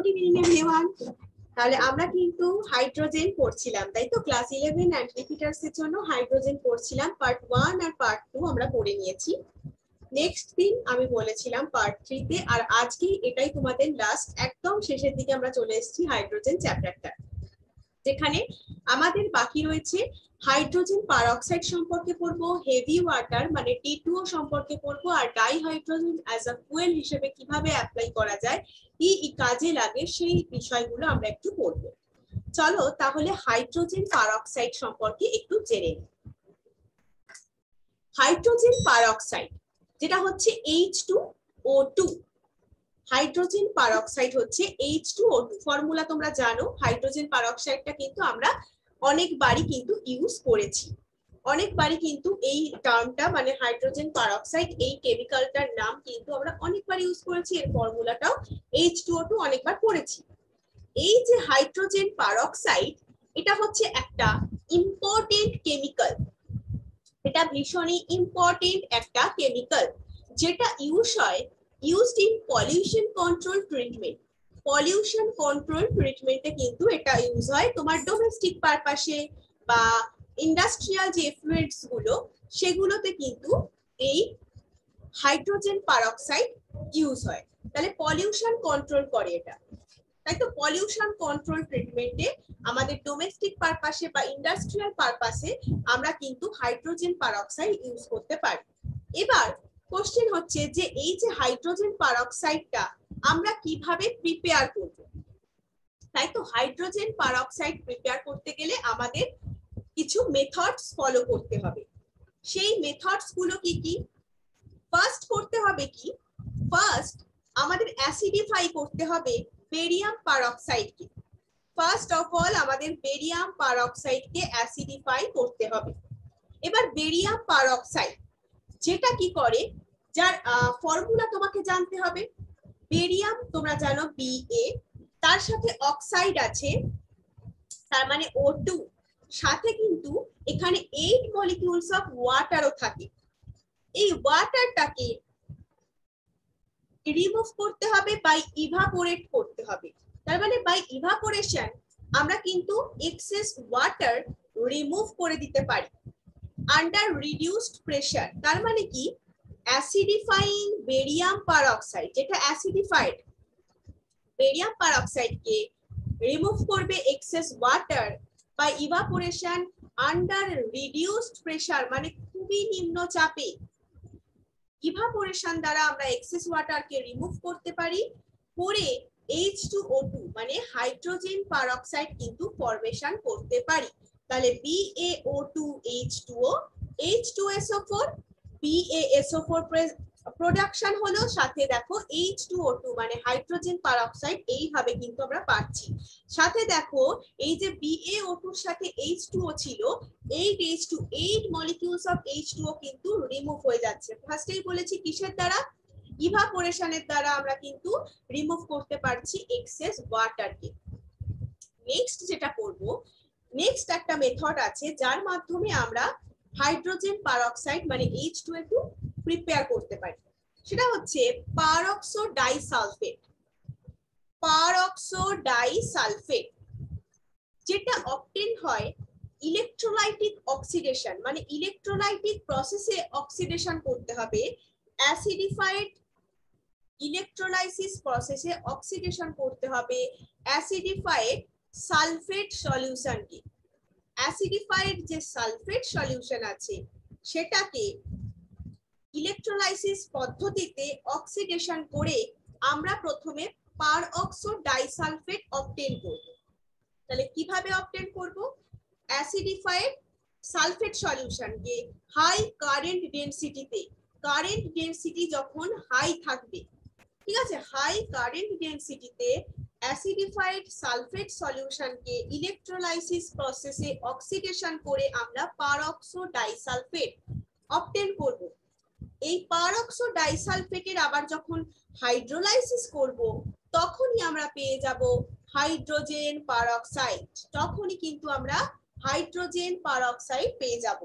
Good evening everyone. তাহলে আমরা কিন্তু হাইড্রোজেন পড়ছিলাম, তাই তো? ক্লাস 11 এন্ড রিপিটার্স এর জন্য হাইড্রোজেন পড়ছিলাম। পার্ট 1 আর পার্ট 2 আমরা পড়ে নিয়েছি। নেক্সট দিন আমি বলেছিলাম পার্ট 3 তে, আর আজকে এটাই তোমাদের লাস্ট, একদম শেষের দিকে আমরা চলে এসেছি হাইড্রোজেন চ্যাপ্টারটা, যেখানে আমাদের বাকি রয়েছে হাইড্রোজেন পারঅক্সাইড সম্পর্কে পড়বো, হেভি ওয়াটার মানে T2O সম্পর্কে পড়বো, আর ডাইহাইড্রোজেন অ্যাজ আ ফুয়েল হিসেবে কিভাবে অ্যাপ্লাই করা যায়, কি কাজে লাগে, সেই বিষয়গুলো আমরা একটু পড়বো। চলো তাহলে হাইড্রোজেন পারঅক্সাইড সম্পর্কে একটু জেনে নিই। হাইড্রোজেন পারঅক্সাইড যেটা হচ্ছে H2O2, হাইড্রোজেন পারঅক্সাইড হচ্ছে H2O2 ফর্মুলা তোমরা জানো। হাইড্রোজেন পারঅক্সাইডটা কিন্তু আমরা অনেকবারই কিন্তু ইউজ করেছি, অনেকবারই কিন্তু এই টার্মটা মানে হাইড্রোজেন পারঅক্সাইড এই কেমিক্যালটার নাম কিন্তু আমরা অনেকবার ইউজ করেছি, এর ফর্মুলাটাও H2O2 অনেকবার পড়েছি। এই যে হাইড্রোজেন পারঅক্সাইড, এটা হচ্ছে একটা ইম্পর্টেন্ট কেমিক্যাল, এটা ভীষণই ইম্পর্টেন্ট একটা কেমিক্যাল, যেটা used in pollution control treatment. Pollution control ট্রিটমেন্টে কিন্তু এটা ইউজ হয়, তোমার ডোমেস্টিক পারপাসে বা ইন্ডাস্ট্রিয়াল যে এফ্লুয়েন্টস গুলো সেগুলোতে কিন্তু এই হাইড্রোজেন পারঅক্সাইড ইউজ হয়। তাহলে পলিউশন কন্ট্রোল করে এটা, তাই তো? পলিউশন কন্ট্রোল ট্রিটমেন্টে আমাদের ডোমেস্টিক পারপাসে বা ইন্ডাস্ট্রিয়াল পারপাসে আমরা কিন্তু হাইড্রোজেন পারঅক্সাইড ইউজ করতে পারি। এবার কোশ্চেন হচ্ছে যে এই যে হাইড্রোজেন পারঅক্সাইডটা আমরা কিভাবে প্রিপেয়ার করব, তাই তো? হাইড্রোজেন পারঅক্সাইড প্রিপেয়ার করতে গেলে আমাদের কিছু মেথডস ফলো করতে হবে। সেই মেথডস গুলো কি কি? ফার্স্ট করতে হবে কি, ফার্স্ট আমাদের অ্যাসিডিফাই করতে হবে বেরিয়াম পারঅক্সাইডকে। ফার্স্ট অফ অল আমাদের বেরিয়াম পারঅক্সাইডকে অ্যাসিডিফাই করতে হবে। এবার বেরিয়াম পারঅক্সাইড যেটা কি করে, যার ফর্মুলা তোমাকে জানতে হবে। বেরিয়াম তোমরা জানো Ba, তার সাথে অক্সাইড আছে, তার মানে O2, সাথে কিন্তু এখানে 8 মলিকিউলস অফ ওয়াটারও থাকে। এই ওয়াটারটাকে রিমুভ করতে হবে বাই ইভাপোরেট করতে হবে। তার মানে বাই ইভাপোরেশন আমরা কিন্তু এক্সেস ওয়াটার রিমুভ করে দিতে পারি আন্ডার রিডিউসড প্রেসার। তার মানে কি, অ্যাসিডিফাইং বেরিয়াম পারঅক্সাইড, যেটা অ্যাসিডিফাইড বেরিয়াম পারঅক্সাইডকে রিমুভ করবে excess water by evaporation under reduced pressure, মানে খুবই নিম্ন চাপে। ইভাপোরেশন দ্বারা আমরা এক্সেস ওয়াটারকে রিমুভ করতে পারি, করে H2O2 মানে হাইড্রোজেন পারঅক্সাইড কিন্তু ফরমেশন করতে পারি। তাহলে BaO2 H2O, H2SO4, BaSO4 production হলো, সাথে দেখো H2O2 মানে হাইড্রোজেন পারঅক্সাইড এইভাবে কিন্তু আমরা পাচ্ছি। সাথে দেখো এই যে BaO2 এর সাথে H2O ছিল, 8 মলিকিউলস অফ H2O কিন্তু রিমুভ হয়ে যাচ্ছে। ফার্স্টেই বলেছি কিসের দ্বারা, ইভাপোরেশনের দ্বারা আমরা কিন্তু রিমুভ করতে পারছি এক্সেস ওয়াটারকে। নেক্সট যেটা করব, নেক্সট একটা মেথড আছে যার মাধ্যমে আমরা হাইড্রোজেন পারঅক্সাইড মানে H2O2 প্রিপেয়ার করতে পারি, সেটা হচ্ছে পারঅক্সো ডাইসালফেট। পারঅক্সো ডাইসালফেট যেটা অবটেন হয় ইলেকট্রোলাইটিক অক্সিডেশন, মানে ইলেকট্রোলাইটিক প্রসেসে অক্সিডেশন করতে হবে, অ্যাসিডিফাইড ইলেকট্রোলাইসিস প্রসেসে অক্সিডেশন করতে হবে অ্যাসিডিফাইড সালফেট সলিউশনকে। অ্যাসিডিফাইড যে সালফেট সলিউশন আছে সেটাকে ইলেকট্রোলাইসিস পদ্ধতিতে অক্সিডেশন করে আমরা প্রথমে পারঅক্সো ডাইসালফেট অবটেন করব। তাহলে কিভাবে অবটেন করব, অ্যাসিডিফাইড সালফেট সলিউশনকে হাই কারেন্ট ডেনসিটিতে, কারেন্ট ডেনসিটি যখন হাই থাকবে, ঠিক আছে, হাই কারেন্ট ডেনসিটিতে অ্যাসিডিফাইড সালফেট সলিউশনকে ইলেকট্রোলাইসিস প্রসেসে অক্সিডেশন করে আমরা পারঅক্সো ডাইসালফেট অবটেন করব। এই পারঅক্সো ডাইসালফেটের আবার যখন হাইড্রোলাইসিস করব তখনই আমরা পেয়ে যাব হাইড্রোজেন পারঅক্সাইড, তখনই কিন্তু আমরা হাইড্রোজেন পারঅক্সাইড পেয়ে যাব।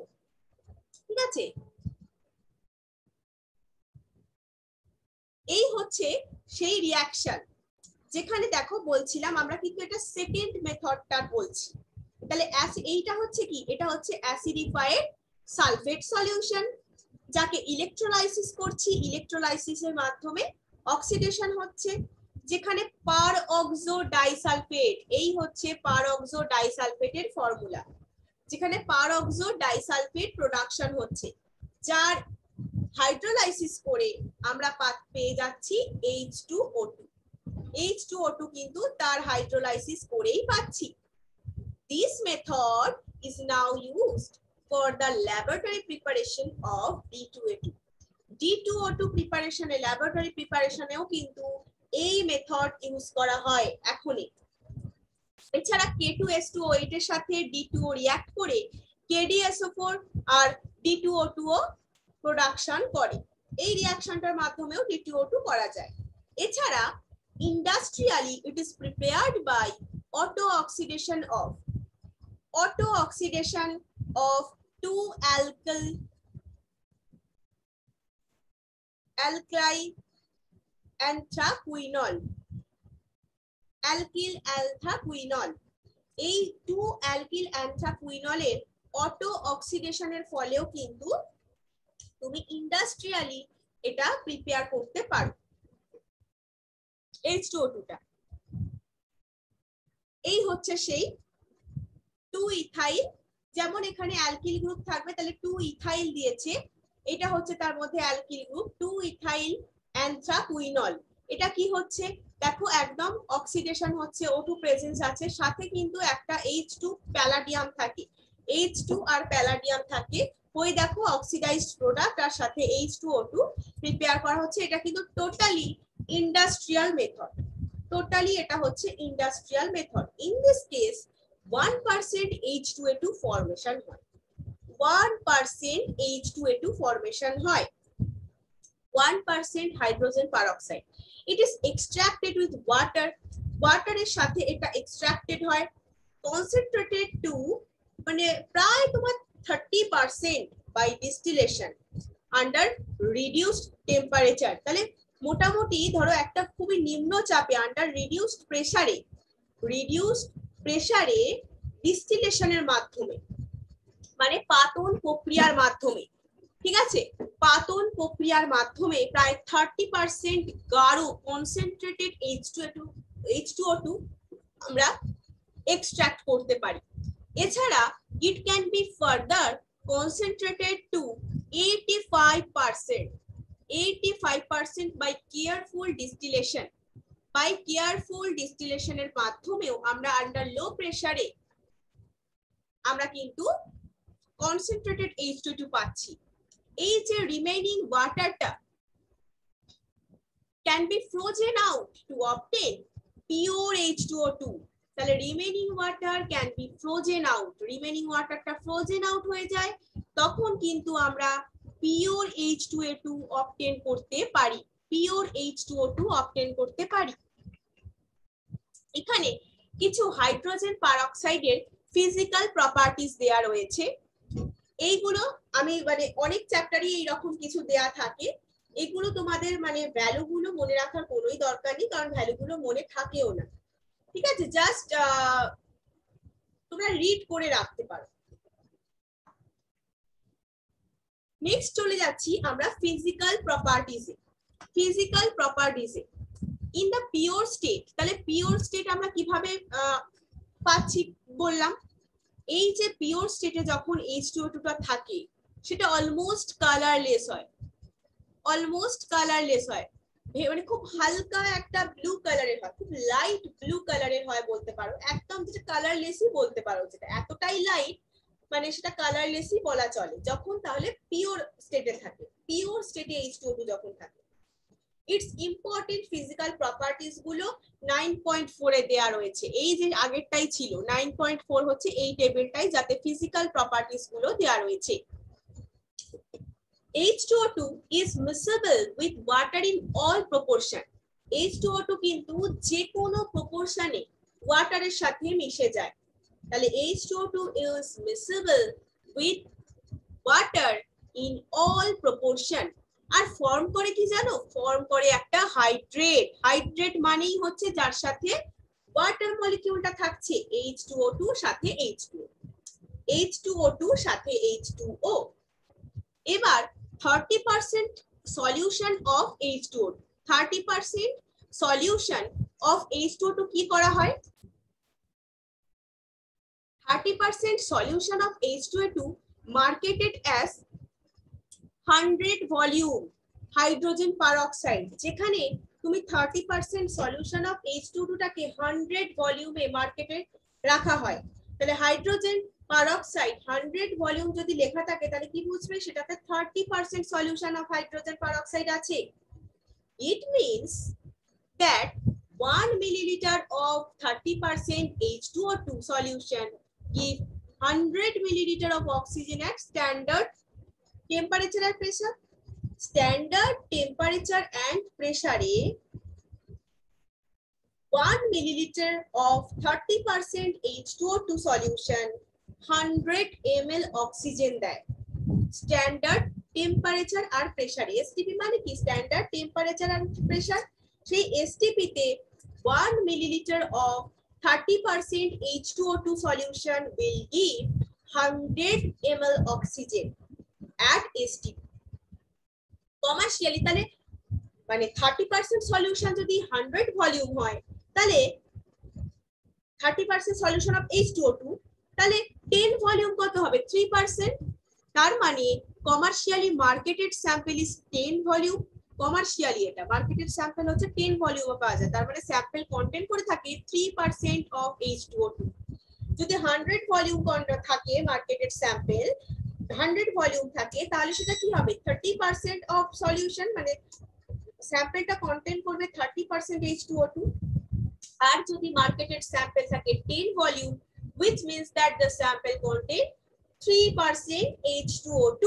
ঠিক আছে, এই হচ্ছে সেই রিঅ্যাকশন যেখানে দেখো বলছিলাম আমরা কিন্তু এটা সেকেন্ড মেথডটা বলছি। তাহলে এইটা হচ্ছে কি, এটা হচ্ছে অ্যাসিডিফাইড সালফেট সলিউশন, যাকে ইলেকট্রোলাইসিস করছি, ইলেকট্রোলাইসিসের মাধ্যমে অক্সিডেশন হচ্ছে, যেখানে পারঅক্সো ডাইসালফেট, এই হচ্ছে পারঅক্সো ডাইসালফেটের ফর্মুলা, যেখানে পারঅক্সো ডাইসালফেট প্রোডাকশন হচ্ছে, যার হাইড্রোলাইসিস করে আমরা পেয়ে যাচ্ছি H2O2। H2O2 কিন্তু তার হাইড্রোলাইসিস করেই পাচ্ছি। This method is now used for the laboratory preparation of D2O2. D2O2 preparation A laboratory preparation এও কিন্তু এই মেথড ইউজ করা হয় এখনই। এছাড়া K2S2O8 এর সাথে D2O রিঅ্যাক্ট করে KdSO4 আর D2O2 ও প্রোডাকশন করে, এই রিঅ্যাকশনটার মাধ্যমেও D2O2 করা যায়। এছাড়া industrially it is prepared by auto oxidation of 2-alkyl anthraquinol, alkyl anthraquinol. এই 2-alkyl anthraquinol এর অটো অক্সিডেশনের ফলেও কিন্তু তুমি ইন্ডাস্ট্রিয়ালি এটা প্রিপেয়ার করতে পারো H2O2 টা। এই হচ্ছে সেই 2-ইথাইল, যেমন এখানে অ্যালকিল গ্রুপ থাকবে তাহলে 2-ইথাইল দিয়েছে, এটা হচ্ছে তার মধ্যে অ্যালকিল গ্রুপ 2-ইথাইল অ্যানথ্রাকুইনল। এটা কি হচ্ছে দেখো, একদম অক্সিডেশন হচ্ছে, O2 প্রেজেন্স আছে, সাথে কিন্তু একটা H2 প্যালাডিয়াম থাকে, H2 আর প্যালাডিয়াম থাকে, ওই দেখো অক্সিডাইজড প্রোডাক্ট আর সাথে H2O2 প্রিপেয়ার করা হচ্ছে। এটা কিন্তু টোটালি ইন্ডাস্ট্রিয়াল মেথড, টোটালি এটা হচ্ছে industrial method. In this case 1% H2O2 formation হয়, 1% H2O2 ফর্মেশন হয়, 1% hydrogen peroxide. It is extracted with water, ওয়াটারের সাথে এটা এক্সট্রাক্টেড হয়, কনসেন্ট্রেটেড টু মানে প্রায় তোমার 30% by distillation under reduced temperature. তাহলে মোটামুটি ধরো একটা খুবই নিম্ন চাপে আন্ডার রিডিউসড প্রেসারে ডিস্টিলেশনের মাধ্যমে, মানে পাতন প্রক্রিয়ার মাধ্যমে, ঠিক আছে, পাতন প্রক্রিয়ার মাধ্যমে প্রায় 30% গাঢ় কনসেন্ট্রেটেড H2O2 আমরা এক্সট্রাক্ট করতে পারি। এছাড়া it can be further concentrated to 85% by careful distillation. By careful ডিস্টিলেশনের মাধ্যমেও আমরা আন্ডার লো প্রেসারে আমরা কিন্তু কনসেন্ট্রেটেড H2O2 পাচ্ছি। এই যে রিমেইনিং ওয়াটারটা can be frozen out to obtain pure H2O2। তাহলে remaining water can be frozen out, remaining ওয়াটারটা ফ্রোজেন আউট হয়ে যায়, তখন কিন্তু আমরা পিওর H2O2 অবটেন করতে পারি, পিওর H2O2 অবটেন করতে পারি। এখানে কিছু হাইড্রোজেন পারঅক্সাইডের ফিজিক্যাল প্রপার্টিজ দেয়া রয়েছে, এইগুলো আমি মানে অনেক চ্যাপ্টারই এইরকম কিছু দেয়া থাকে, এগুলো তোমাদের মানে ভ্যালুগুলো মনে রাখার কোনোই দরকার নেই, কারণ ভ্যালুগুলো মনে থাকেও না, ঠিক আছে, জাস্ট তোমরা রিড করে রাখতে পারো। নেক্সট চলে যাচ্ছি আমরা ফিজিক্যাল প্রপার্টিজে। ফিজিক্যাল প্রপার্টিজে ইন দ্য পিওর স্টেট, তাহলে পিওর স্টেট আমরা কিভাবে পাচ্ছি বললাম, এই যে পিওর স্টেটে যখন H2O2 টা থাকে সেটা অলমোস্ট কালারলেস হয়, অলমোস্ট কালারলেস হয়, মানে খুব হালকা একটা ব্লু কালারের হয়, খুব লাইট ব্লু কালারের হয় বলতে পারো, একদম যেটা কালারলেসই বলতে পারো, যেটা এতটাই লাইট মানে সেটা কালারলেসই বলা চলে যখন তাহলে পিওর স্টেটে থাকে, পিওর স্টেটে H2O2 যখন থাকে। ইটস ইম্পর্টেন্ট ফিজিক্যাল প্রপার্টিজ গুলো 9.4 এ দেয়া রয়েছে, এই যে আগেরটাই ছিল 9.4 হচ্ছে এই টেবিলটাই, যাতে ফিজিক্যাল প্রপার্টিজ গুলো দেয়া রয়েছে। H2O2 is miscible with water in all proportion. H2O2 কিন্তু যে কোনো প্রপোর্শনে ওয়াটারের সাথে মিশে যায়, তাহলে H2O2 is miscible with water in all proportion. আর ফর্ম করে কি জানো, ফর্ম করে একটা হাইড্রেট। হাইড্রেট মানেই হচ্ছে যার সাথে ওয়াটার মলিকিউলটা থাকছে, H2O2 সাথে H2O, H2O2 সাথে H2O। এবার 30% solution of H2O2, 30% solution of H2O2 কি করা হয়, 30% solution of H2O2 marketed as 100 volume hydrogen peroxide. যেখানে তুমি 30% সলিউশন অফ H2O2 টাকে 100 ভলিউমে মার্কেটে রাখা হয়, তাহলে হাইড্রোজেন পারঅক্সাইড 100 ভলিউম যদি লেখা থাকে তাহলে কি বুঝবে, সেটাতে 30% সলিউশন অফ হাইড্রোজেন পারঅক্সাইড আছে। It means that 1 milliliter of 30% H2O2 solution give 100 milliliter of oxygen at standard temperature and pressure. Standard temperature and pressure A 1 milliliter of 30% H2O2 solution 100 ml oxygen দেয়। Standard temperature আর pressure, STP মানে কি, standard temperature আর pressure. সেই STP তে 1 milliliter of 30% H2O2 solution will give 100 ml oxygen at STP। Commercially তাহলে মানে 30% solution যদি 100 volume হয়, তাহলে 30% সলিউশন অফ H2O2, তাহলে 10 ভলিউম কত হবে, 3%। তার মানে commercially marketed sample is 10 volume. Commercially এটা মার্কেটেড স্যাম্পল হচ্ছে 10 ভলিউমে পাওয়া যায়, তার মানে স্যাম্পল কন্টেন্ট করে থাকে 3% অফ H2O2। যদি 100 ভলিউম থাকে মার্কেটেড স্যাম্পল, 100 ভলিউম থাকে, তাহলে সেটা কি হবে, 30% অফ সলিউশন, মানে স্যাম্পলটা কন্টেন্ট করবে 30% H2O2। আর যদি মার্কেটেড স্যাম্পল থাকে 10 volume, which means that the sample contain 3% H2O2।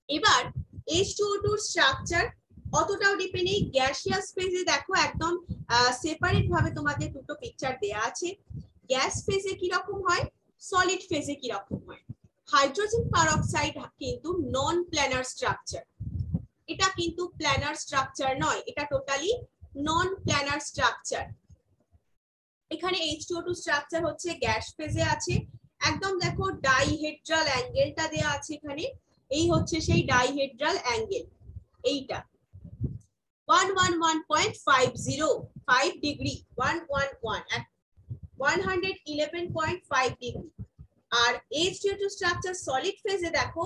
এবার H2O2 স্ট্রাকচার অতটাও ডিপে নেই, গ্যাসিয়াস ফেজে দেখো একদম সেপারেট ভাবে তোমাদের দুটো পিকচার দেয়া আছে। গ্যাস ফেজে কি রকম হয়, সলিড ফেজে কি রকম হয়। হাইড্রোজেন পারঅক্সাইড কিন্তু নন প্ল্যানার স্ট্রাকচার, এটা কিন্তু প্ল্যানার স্ট্রাকচার নয়, এটা টোটালি নন প্ল্যানার স্ট্রাকচার। এখানে H2O2 স্ট্রাকচার হচ্ছে গ্যাস ফেজে আছে, একদম দেখো ডাইহেড্রাল অ্যাঙ্গেলটা দেয়া আছে এখানে, এই হচ্ছে সেই ডাইহেড্রাল অ্যাঙ্গেল, এইটা 111.5 ডিগ্রি, 111.5 ডিগ্রি। আর H2O2 স্ট্রাকচার সলিড ফেজে দেখো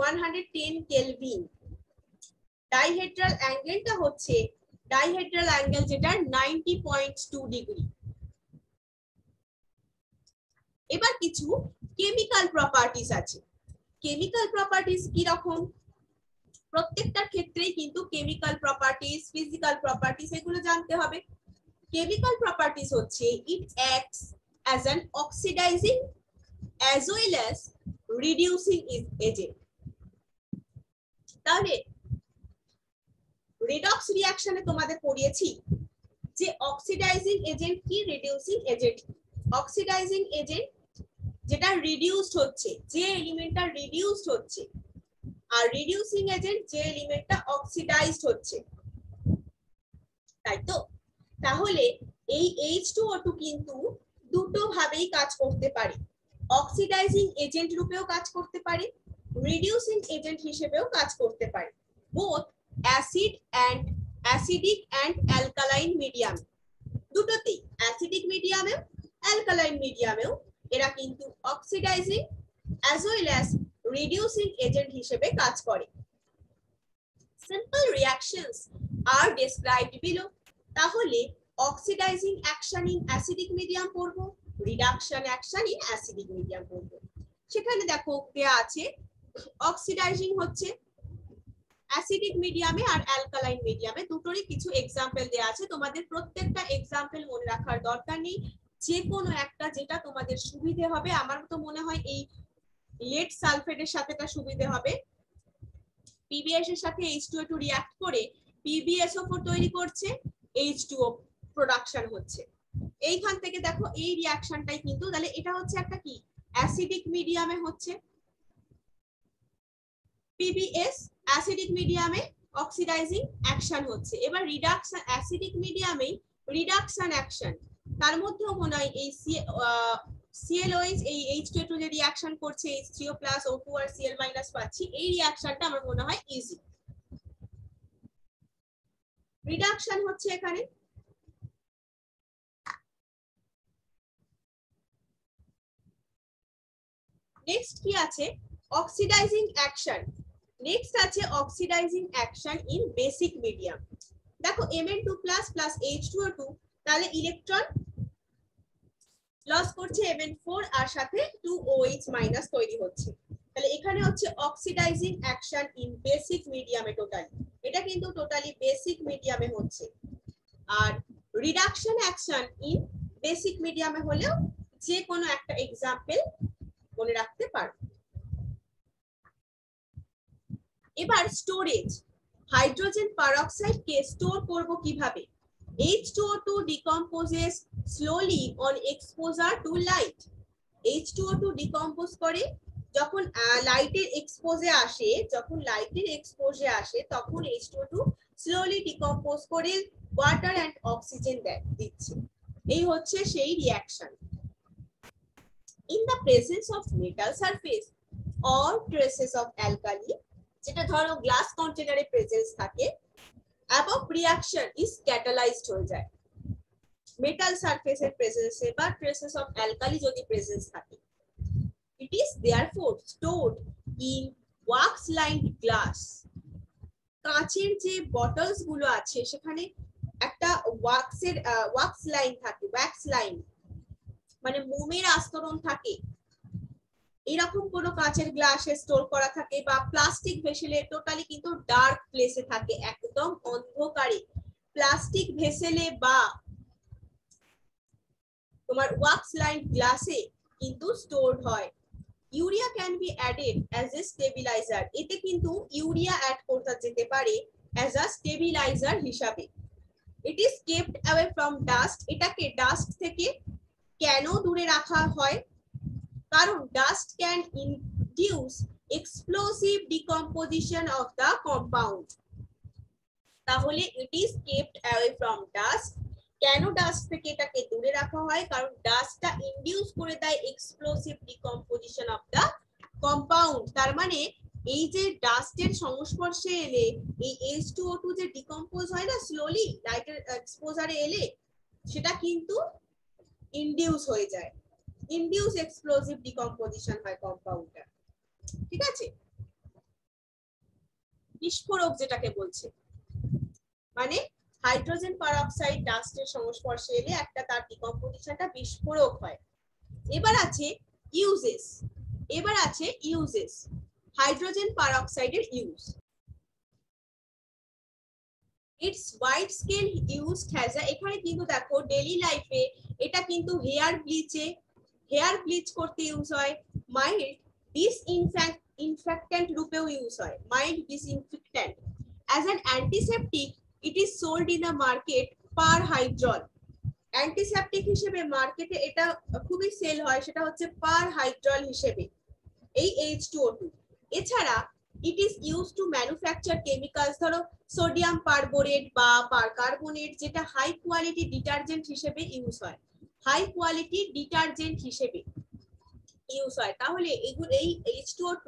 110 কেলভিন। ডাইহেড্রাল অ্যাঙ্গেলটা হচ্ছে ডাইহেড্রাল অ্যাঙ্গেল যেটা 90.2 ডিগ্রি। এবার কিছু কেমিক্যাল প্রপার্টিজ আছে। কেমিক্যাল প্রপার্টিজ কি রকম, প্রত্যেকটার ক্ষেত্রেই কিন্তু কেমিক্যাল প্রপার্টিজ, ফিজিক্যাল প্রপার্টিজ এগুলো জানতে হবে। কেমিক্যাল প্রপার্টিজ হচ্ছে ইট acts as an oxidising as well as reducing agent. তাহলে রেডক্স রিঅ্যাকশনে তোমাদের পড়িয়েছি যে অক্সিডাইজিং এজেন্ট কি, রিডিউসিং এজেন্ট। অক্সিডাইজিং এজেন্ট যেটা রিডিউসড হচ্ছে, যে এলিমেন্টটা রিডিউসড হচ্ছে, আর রিডিউসিং এজেন্ট যে এলিমেন্টটা অক্সিডাইজড হচ্ছে, তাই তো। তাহলে এই H2O2 কিন্তু দুটো ভাবেই কাজ করতে পারে, অক্সিডাইজিং এজেন্ট রূপেও কাজ করতে পারে, রিডিউসিং এজেন্ট হিসেবেও কাজ করতে পারে। Both acid and acidic and alkaline medium, দুটোতেই অ্যাসিডিক মিডিয়ামেও অ্যালকালাইন মিডিয়ামেও এরা কিন্তু oxidising as well as reducing agent হিসেবে কাজ করে। Simple reactions are described below। তাহলে oxidising action in acidic medium পড়বো, reduction action in acidic medium পড়বো। সেখানে দেখো দেয়া আছে অক্সিডাইজিং হচ্ছে অ্যাসিডিক মিডিয়ামে আর অ্যালকালাইন মিডিয়ামে, দুটোরই কিছু এক্সাম্পল দেয়া আছে। তোমাদের প্রত্যেকটা এক্সাম্পল মনে রাখার দরকার নেই, যে কোনো একটা যেটা তোমাদের সুবিধে হবে। আমার তো মনে হয় এই লেড সালফেটের সাথে এটা সুবিধে হবে। পিবিএস এর সাথে H2O2 রিঅ্যাক্ট করে PbSO4 তৈরি করছে, H2O প্রোডাকশন হচ্ছে। এইখান থেকে দেখো এই রিঅ্যাকশনটাই কিন্তু, তাহলে এটা হচ্ছে একটা কি অ্যাসিডিক মিডিয়ামে হচ্ছে, PBS অ্যাসিডিক মিডিয়ামে অক্সিডাইজিং অ্যাকশন হচ্ছে। এবার রিডাকশন অ্যাসিডিক মিডিয়ামে রিডাকশন অ্যাকশন, তার মধ্যেও মনে হয় এই ClOH এই H2O2 যে রিঅ্যাকশন করছে H3O+ O2 আর Cl- পাচ্ছি, এই রিঅ্যাকশনটা আমার মনে হয় ইজি। রিডাকশন হচ্ছে এখানে। নেক্সট কি আছে? Oxidising action. নেক্সট আছে oxidising action in basic medium. দেখো Mn2+ প্লাস H2O2, তাহলে ইলেকট্রন লস করছে Mn4 আর সাথে 2OH- তৈরি হচ্ছে। তাহলে এখানে হচ্ছে অক্সিডাইজিং অ্যাকশন ইন বেসিক মিডিয়ামে টোটালি, এটা কিন্তু টোটালি বেসিক মিডিয়ামে হচ্ছে। আর রিডাকশন অ্যাকশন ইন বেসিক মিডিয়ামে হলেও যে কোনো একটা এক্সাম্পল মনে রাখতে পারো। এবার স্টোরেজ, হাইড্রোজেন পারঅক্সাইড কে স্টোর করব কিভাবে? H2O2 decomposes slowly on exposure to light. H2O2 decompose করে যখন লাইটের এক্সপোজে আসে, যখন লাইটের এক্সপোজে আসে তখন H2O2 স্লোলি ডিকম্পোজ করে ওয়াটার এন্ড অক্সিজেন দিচ্ছে। এই হচ্ছে সেই reaction. In the presence of metal surface or traces of alkali, যেটা ধরো গ্লাস কন্টেনারে প্রেজেন্স থাকে, অ্যাবভ রিঅ্যাকশন ইজ ক্যাটালাইজড হয়ে যায়। মেটাল সারফেসের প্রেজেন্সে বা ট্রেসেস অফ অ্যালকালি যদি প্রেজেন্স থাকে, it is therefore stored in wax lined glass. কাঁচের যে বটলস গুলো আছে সেখানে একটা ওয়াক্স লাইন থাকে, ওয়্যাক্স লাইন মানে মোমের আস্তরণ থাকে, এরকম কোনো কাঁচের গ্লাসে স্টোর করা থাকে বা প্লাস্টিক ভেসেলে টোটালি কিন্তু ডার্ক প্লেসে থাকে, একদম অন্ধকারে। প্লাস্টিক ভেসেলে বা তোমার ওয়াক্স লাইন গ্লাসে কিন্তু স্টোরড হয়। Urea can be added as a stabiliser, এতে কিন্তু ইউরিয়া অ্যাড করতে যেতে পারে অ্যাজ আ স্টেবিলাইজার হিসাবে। It is kept away from dust, এটাকে ডাস্ট থেকে কেন দূরে রাখা হয়? কারণ dust can induce explosive decomposition of the compound. তাহলে it is kept away from dust, কেন ডাস্ট থেকে এটাকে দূরে রাখা হয়? কারণ ডাস্টটা ইনডিউস করে দেয় explosive decomposition of the compound. তার মানে এই যে ডাস্টের সংস্পর্শে এলে এই H2O2 যে ডিকম্পোজ হয় না স্লোলি লাইটের এক্সপোজারে এলে, সেটা কিন্তু ইনডিউস হয়ে যায়, ইনডিউস এক্সপ্লোসিভ ডিকম্পোজিশন হয় কম্পাউন্ডটা। ঠিক আছে, বিস্ফোরক যেটাকে বলছে, মানে হাইড্রোজেন পারঅক্সাইড ডাস্টের সংস্পর্শে এলে একটা তার ডিকম্পোজিশনটা বিস্ফোরক হয়। এবার আছে ইউজেস, হাইড্রোজেন পারঅক্সাইডের use. It's wide scale used has a, এখানে কিন্তু দেখো ডেইলি লাইফে এটা কিন্তু হেয়ার ব্লিচ করতে ইউজ হয়, মাইল্ড ডিসইনফেক্ট্যান্ট রূপেও ইউজ হয়, mild disinfectant. As an antiseptic it is sold in the market perhydrol, antiseptic হিসেবে মার্কেটে এটা খুবই সেল হয়, সেটা হচ্ছে পার হাইড্রল হিসেবে এই H2O2। এছাড়া it is use to manufacture chemicals, ধরো সোডিয়াম পারবোরেট বা পারকার্বনেট, যেটা হাই কোয়ালিটি ডিটারজেন্ট হিসেবে ইউজ হয়, হাই কোয়ালিটি ডিটারজেন্ট হিসেবে ইউজ হয়। তাহলে এগুলো এই H2O2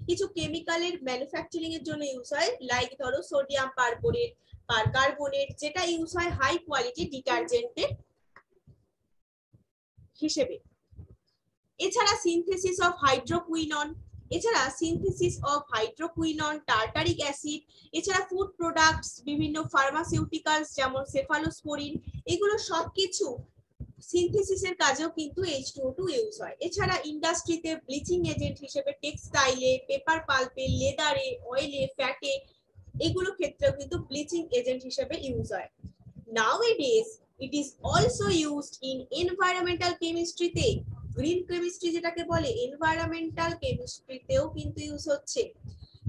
কিছু কেমিক্যালের ম্যানুফ্যাকচারিং এর জন্য ইউজ হয়, লাইক ধরো সোডিয়াম পারবোরেট, পারকার্বনেট, যেটা ইউজ হয় হাই কোয়ালিটি ডিটারজেন্টের হিসেবে। এছাড়া synthesis of hydroquinone, tartaric acid, এছাড়া ফুড প্রোডাক্টস, বিভিন্ন ফার্মাসিউটিক্যালস যেমন সেফালোস্পোরিন, এগুলো সবকিছু সিনথেসিসের কাজেও কিন্তু H2O2 ইউজ হয়। এছাড়া ইন্ডাস্ট্রিতে ব্লিচিং এজেন্ট হিসেবে টেক্সটাইলে, পেপার পাল্পে, লেদারে, অয়েলে, ফ্যাটে, এগুলো ক্ষেত্রেও কিন্তু ব্লিচিং এজেন্ট হিসেবে ইউজ হয়। Nowadays it is also used in environmental chemistry তে, গ্রিন কেমিস্ট্রি যেটাকে বলে, এনভায়রনমেন্টাল কেমিস্ট্রিতেও কিন্তু ইউজ হচ্ছে,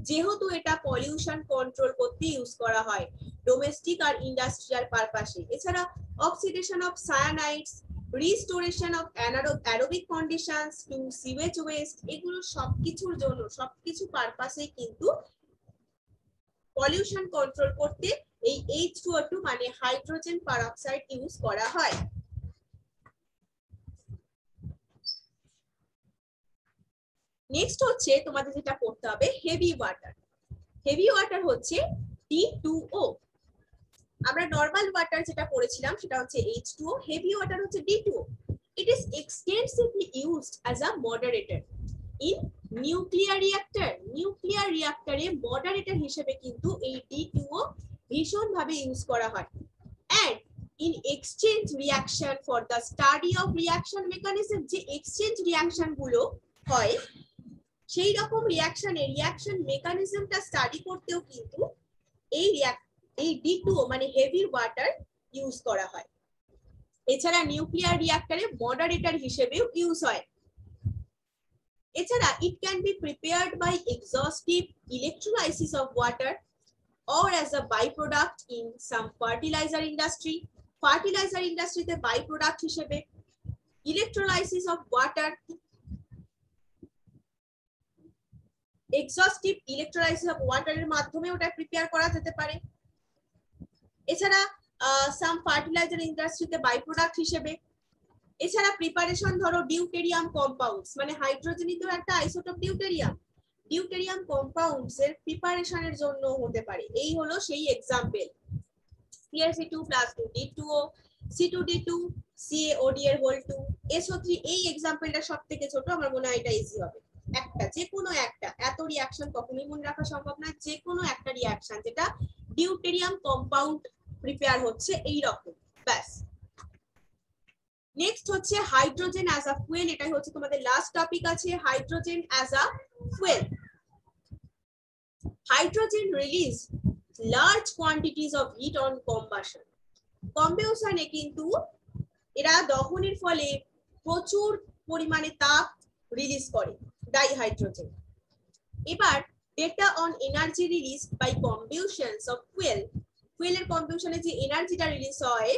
যেহেতু এটা পলিউশন কন্ট্রোল করতে ইউজ করা হয় ডোমেস্টিক আর ইন্ডাস্ট্রিয়াল পারপাসে। এছাড়া oxidation of cyanides, restoration of aerobic conditions to sewage waste, এগুলো সবকিছুর জন্য সবকিছু পারপাসে কিন্তু পলিউশন কন্ট্রোল করতে এই H2O2 মানে হাইড্রোজেন পারঅক্সাইড ইউজ করা হয়। নেক্সট হচ্ছে তোমাদের যেটা পড়তে হবে হেভি ওয়াটার। হেভি ওয়াটার হচ্ছে D2O। আমরা নরমাল ওয়াটার যেটা পড়েছিলাম সেটা হচ্ছে H2O, হেভি ওয়াটার হচ্ছে D2O। It is extensively used as a moderator in nuclear reactor. Nuclear রিঅ্যাক্টরে মডারেটর হিসেবে কিন্তু এই D2O ভীষণ ভাবে ইউজ করা হয়। And in exchange reaction for the study of reaction mechanism, যে এক্সচেঞ্জ রিঅ্যাকশন গুলো হয় সেই রকম রিঅ্যাকশন মেকানিজমটা স্টাডি করতেও কিন্তু এই D2O মানে হেভি ওয়াটার ইউজ করা হয়। এছাড়া নিউক্লিয়ার রিঅ্যাক্টরে মডারেটর হিসেবেও ইউজ হয়। এছাড়া it can be prepared by exhaustive electrolysis of water or as a byproduct in some fertilizer industry. Fertiliser ইন্ডাস্ট্রিতে বাই প্রোডাক্ট হিসেবে electrolysis of water, exhaustive electrolysis of ওয়াটারের মাধ্যমে ওটা প্রিপেয়ার করা যেতে পারে। এছাড়া সাম ফার্টিলাইজার ইন্ডাস্ট্রিতে বাই প্রোডাক্ট হিসেবে। এছাড়া প্রিপারেশন ধরো ডিউটেরিয়াম কম্পাউন্ডস, মানে হাইড্রোজেনই তো একটা আইসোটোপ ডিউটেরিয়াম কম্পাউন্ডস এর প্রিপারেশনের জন্য হতে পারে। এই হলো সেই example, CrC2 + 2D2O, C2D2, CaOD এর হোল 2, SO3। এই এক্সাম্পলটা সবথেকে ছোট, আমার মনে হয় এটা ইজি হবে। একটা যে কোনো একটা, এত রিঅ্যাকশন কখনোই মনে রাখা সম্ভব না, যে কোনো একটা রিঅ্যাকশন যেটা ডিউটেরিয়াম কম্পাউন্ড প্রিপেয়ার হচ্ছে এই রকম, ব্যাস। নেক্সট হচ্ছে হাইড্রোজেন অ্যাজ আ ফুয়েল। এটাই হচ্ছে তোমাদের লাস্ট টপিক আছে, hydrogen as a fuel. Hydrogen release large quantities of heat on combustion. কম্বাশনে কিন্তু এরা দহনের ফলে প্রচুর পরিমাণে তাপ রিলিজ করে ডাইহাইড্রোজেন। এবার data on energy release by combustions of fuel. ফুয়েলের কম্বিউশনে যে এনার্জিটা রিলিজ হয়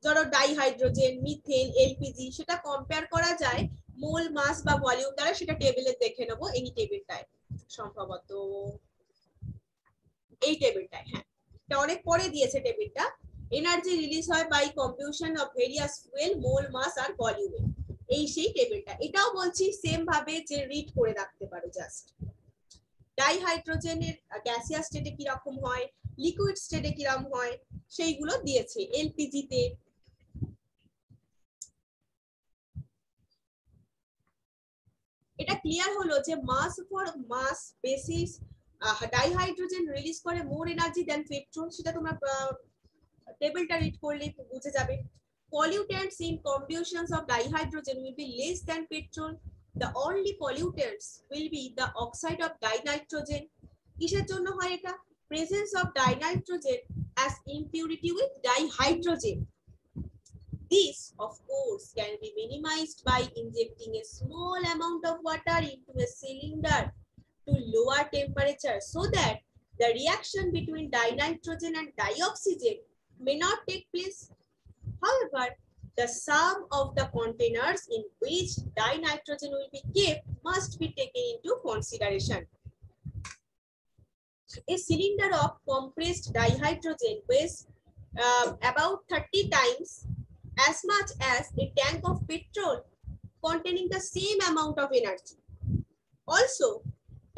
ধরো ডাইহাইড্রোজেন, মিথেন, এলপিজি, সেটা কম্পেয়ার করা যায় মোল, মাস বা ভলিউম দ্বারা। সেটা টেবিলে দেখে নেবো, এই টেবিলটায় সম্ভবত, এই টেবিলটায়, হ্যাঁ এটা অনেক পরে দিয়েছে টেবিলটা। এনার্জি রিলিজ হয় বাই কম্বিউশন অফ ভেরিয়াস ফুয়েল, মোল, মাস আর ভলিউমে, এই সেই টেবিলটা। এটাও বলছি সেম ভাবে যে রিড করে রাখতে পারো জাস্ট। ডাইহাইড্রোজেনের গ্যাসিয়াস স্টেটে কি রকম হয়, লিকুইড স্টেটে কি রকম হয়, সেইগুলো দিয়েছে। এলপিজি তে এটা ক্লিয়ার হলো যে mass for mass basis dihydrogen release করে মোর এনার্জি দ্যান পেট্রোল, সেটা তোমরা টেবিলটা রিড করলে বুঝে যাবে। Pollutants in combustions of dihydrogen will be less than petrol. The only pollutants will be the oxide of dinitrogen. কিসের জন্য হয় এটা? Presence of dinitrogen as impurity with dihydrogen. This, of course, can be minimized by injecting a small amount of water into a cylinder to lower temperature so that the reaction between dinitrogen and dioxygen may not take place. However, the sum of the containers in which dinitrogen will be kept must be taken into consideration. A cylinder of compressed dihydrogen weighs about 30 times as much as a tank of petrol containing the same amount of energy. Also,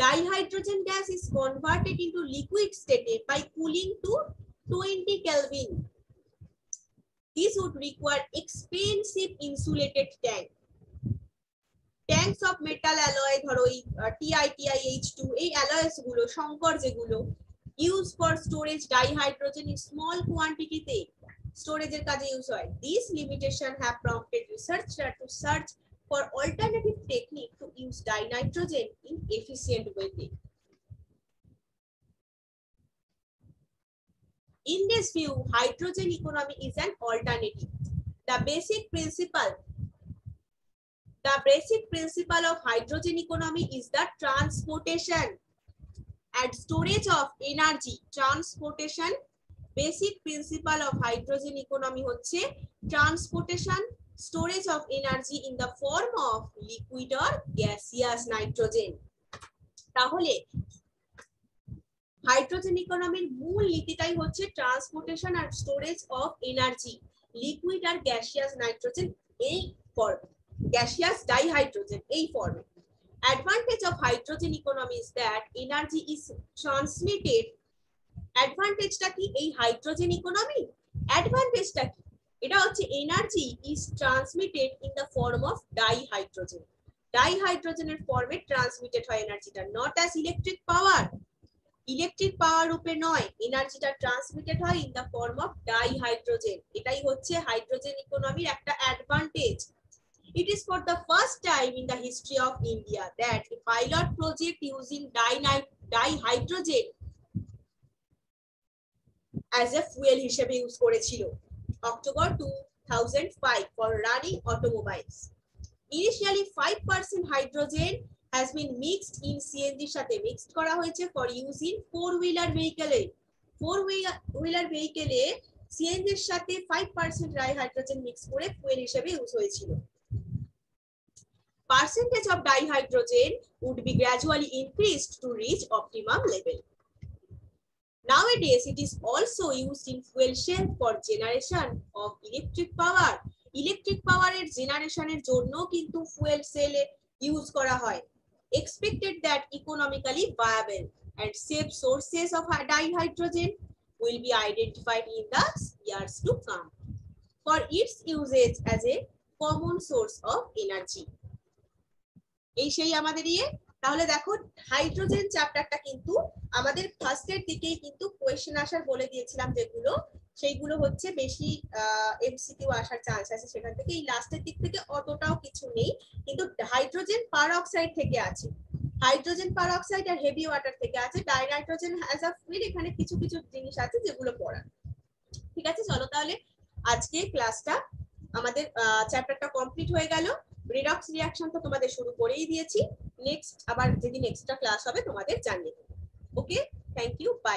dihydrogen gas is converted into liquid state by cooling to 20 Kelvin. This would require expensive insulated tank. Tanks of metal alloy, ধরো এই TiTiH2, এই alloys গুলো, সংকর যেগুলো use for storage dihydrogen in small quantity তে স্টোরেজের কাজে use হয়। These limitations have prompted researchers to search for alternative technique to use dinitrogen in efficient way. In this view, hydrogen economy is an alternative. The basic principle of hydrogen economy is the transportation and storage of energy. Transportation, basic principle of hydrogen economy হচ্ছে transportation, storage of energy in the form of liquid or gaseous nitrogen. তাহলে hydrogen ইকোনমির মূল নীতিটাই হচ্ছে transportation আর storage of energy liquid আর gaseous nitrogen এই form, gaseous dihydrogen এই ফর্মে। Advantage of hydrogen economy is that energy is transmitted. Advantage টা কি এই হাইড্রোজেন ইকোনমি? Advantage টা কি? এটা হচ্ছে energy is transmitted in the form of dihydrogen. ডাইহাইড্রোজেনের ফর্মে ট্রান্সমিটেড হয় এনার্জিটা, not as electric power. Electric power রূপে নয়, এনার্জিটা ট্রান্সমিটেড হয় in the form of dihydrogen. এটাই হচ্ছে হাইড্রোজেন ইকোনমির একটা advantage. It is for the first time in the history of India that a pilot project using dihydrogen as a fuel হিসেবে use করেছিল October 2005 for running automobiles. Initially 5% hydrogen has been mixed in CNG সাথে mixed করা হয়েছে for use in four-wheeler vehicle A. four-wheeler vehicle A CNG এর সাথে 5% dihydrogen mix করে fuel হিসেবে use হয়েছিল। Percentage of dihydrogen would be gradually increased to reach optimum level. Nowadays, it is also used in fuel cell for generation of electric power. Electric power এর জেনারেশনের জন্য কিন্তু fuel সেলে use করা হয়। Expected that economically viable and safe sources of dihydrogen will be identified in the years to come for its usage as a common source of energy. এই সেই আমাদের তাহলে দেখো হাইড্রোজেন চ্যাপ্টারটা কিন্তু আমাদের ফার্স্টের দিকেই কিন্তু কোয়েশ্চেন আসার বলে দিয়েছিলাম, যেগুলো সেইগুলো হচ্ছে বেশি এমসিকিউ আসার চান্স আছে সেখান থেকে। এই লাস্টের দিক থেকে অতটাও কিছু নেই, কিন্তু হাইড্রোজেন পারঅক্সাইড থেকে আছে, হাইড্রোজেন পারঅক্সাইড আর হেভি ওয়াটার থেকে আছে, ডাইনাইট্রোজেন অ্যাজ আ ফুয়েল এখানে কিছু কিছু জিনিস আছে যেগুলো পড়ার। ঠিক আছে, চলো তাহলে আজকে ক্লাসটা আমাদের চ্যাপ্টারটা কমপ্লিট হয়ে গেল। রিডক্স রিঅ্যাকশন তো তোমাদের শুরু করেই দিয়েছি, নেক্সট আবার যেদিন এক্সট্রা ক্লাস হবে তোমাদের জানিয়ে দেব। ওকে, থ্যাংক ইউ, বাই।